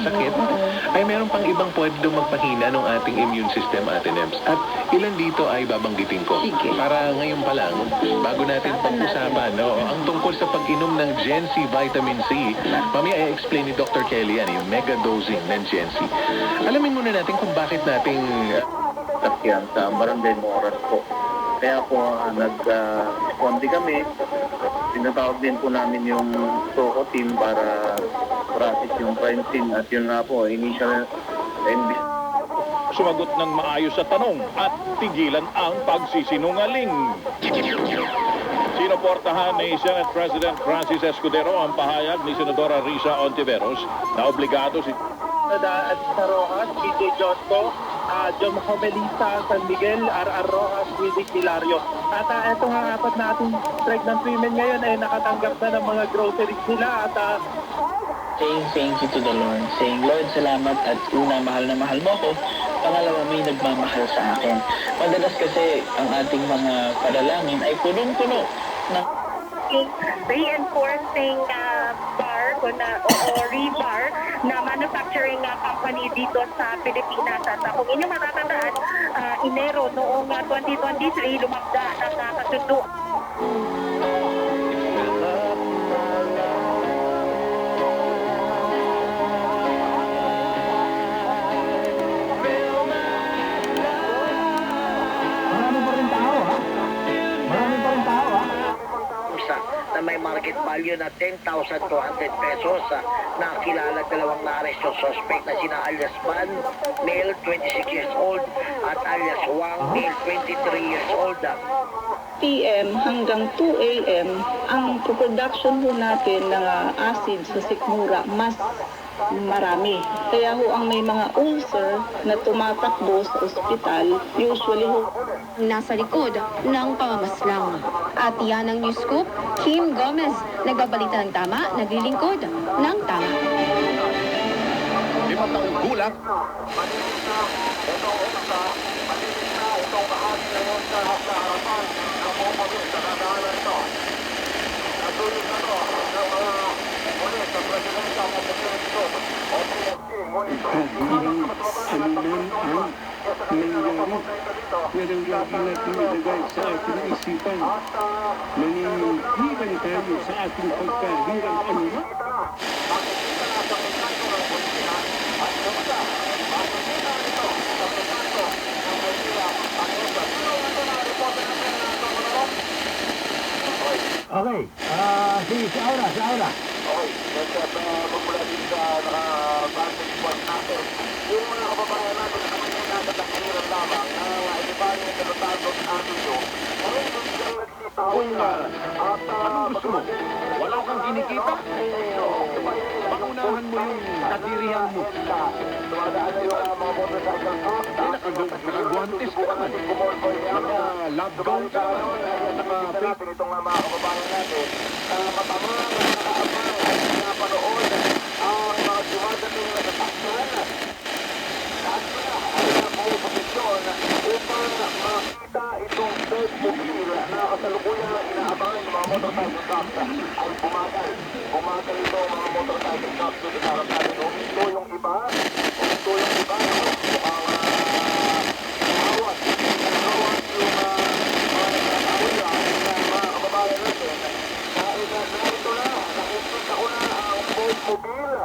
sakit, ay meron pang ibang pwede daw magpahina ng ating immune system, Ate Nebs. At ilan dito ay babanggitin ko. Sige. Para ngayon pa lang, bago natin pag-usapan, no, ang tungkol sa pag-inom ng Gen C Vitamin C, mamaya i-explain ni Dr. Kelly yan, yung mega dosing ng Gen C. Alamin muna natin kung bakit nating sakyan sa Barangay Moras po. Kaya po nag-responde kami. Tinatawag din po namin yung SOCO team para process yung crime scene at yun nga po, initial Sumagot ng maayos sa tanong at tigilan ang pagsisinungaling. Sinuportahan ni Senate President Francis Escudero ang pahayag ni Senadora Risa Ontiveros na obligado si At sa Rojas, PJ Josco, John Jomelisa, San Miguel, R.R. Rojas, Riddick Hilario. At ito nga apat na ating pregnant women ngayon ay nakatanggap na ng mga groceries nila at saying thank you to the Lord. Saying, Lord, salamat at una, mahal na mahal mo ako. Pangalawa, may nagmamahal sa akin. Madalas kasi ang ating mga panalangin ay punong-puno ng reinforcing bar o rebar na manufacturing company dito sa Pilipinas. At kung inyo matatandaan, Enero noong 2023, lumagda ng kasundo. Na may market value na 10,200 pesos. Nakilala dalawang na-arrestong suspect na sina alias Van, male 26 years old, at alias Wang, male 23 years old. PM hanggang 2 AM, ang production ho natin ng acid sa sikmura mas marami. Kaya ho ang may mga ulcer na tumatakbo sa ospital, usually ho nasa likod ng pamamaslang. At yan ang News Scoop, Kim Gomez, nagbabalita ng tama, naglilingkod ng tama. 5 taong gulang. Pero lagi natin ilagay sa ating isipan, naninigilan tayo sa ating pagkahirang anuma. okay. Sige, si Aura. Okay, magmula din sa naka-vantage point natin. Yung mga kababayan natin na may natatakhiran lamang na ibabahin ng katatagos atin yun. Ngayon, ang nagsitawin na at Anong gusto mo? Wala kang kinikita? Pangunahan mo yung katirihan mo. dumadaan na yung mga motorcycle truck. Nakaguantes ka naman. Naka-lab gown ka naman. Nakikita natin itong mga kababayan natin na matamaan na nakaabang ay pinapanood ang mga dumadating na kataksan. Lahat sila ay napuposisyon upang makita itong third mobile na kasalukuyan na inaabangan ng mga motorcycle trucks ay bumagal. Bumagal ito mga motorcycle trucks doon sa harap natin. Huminto yung iba. Huminto yung iba. Mukhang nahawat. Nahawat yung mga nagkakahuyan ng mga kababayan natin. Narito na. Nakikita ko na ang third mobile.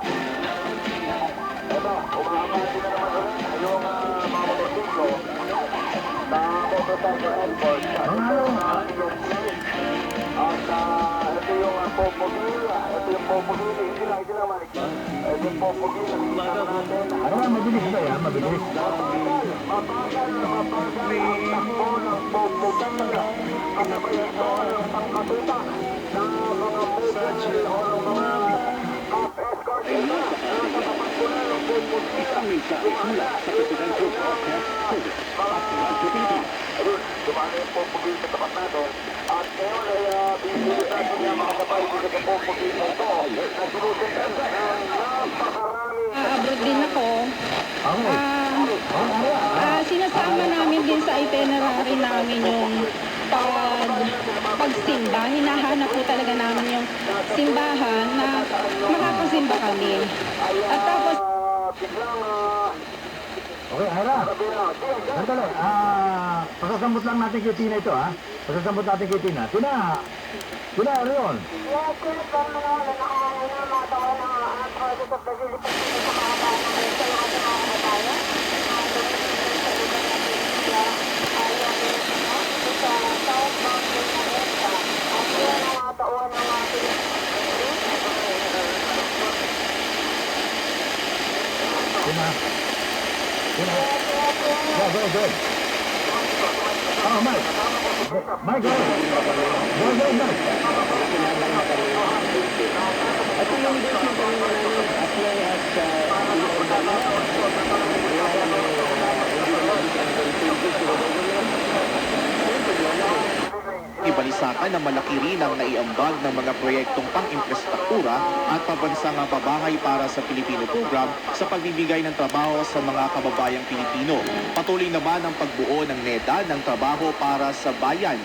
Ito, umabati na naman ulit yung mga motorsiklo sa motorcycle airport. At ito yung popogila. Ito yung popogila. Hindi lang manik. Ito yung popogila. Ano nga, mabilis ba yan? Mabilis. Mabagal na mabagal ang takbo ng popogila. Kasabay ito ang pangkatuta ng mga popogila o ng mga escort. Nakatatakbo na ng popogila. Isang mensahe mula sa Presidential Broadcast Service. Patulang sa Pilipinas. Dumami yung popogila sa tapat natin. At ngayon ay binibilitan ko niya mga kapay dito sa popogila ito. Na sinusundan ng napakaraming abroad din ako. Okay. Sinasama namin din sa itinerary namin yung pagsimba. Hinahanap po talaga namin yung simbahan na makakasimba kami. At tapos Okay, Ira. Sandali. Pasasambot lang natin kay Tina ito, ha? Pasasambot natin kay Tina. Tina! Tina, ano yun? Tina. Tina. Yeah, go, go. Oh, Mike. Mike, go. Go, go, Mike. At yung din yung kanina namin, as well as Ibalisakan na malaki rin ang naiambag ng mga proyektong pang-infrastruktura at pabansang pabahay para sa Pilipino program sa pagbibigay ng trabaho sa mga kababayang Pilipino. Patuloy naman ang pagbuo ng NEDA ng trabaho para sa bayan.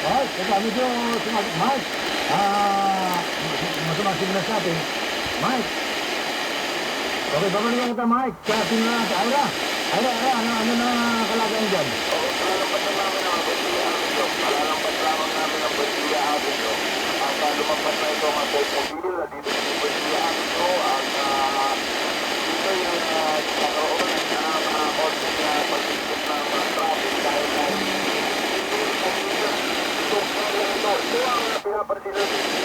Mike, medyo sumagot. Mike. Masumasin na sa atin. Mike. Okay, babalik kita, Mike. Kaya tingnan natin. Ira, ano na kalagayan dyan? Malalampas lamang namin ang Buendia Avenue. Ang lumampas na ito ang automobile at dito sa Buendia Avenue ang dito yung nagkaroon ng konting pagsisikip ng traffic dahil na ito ang pinapansin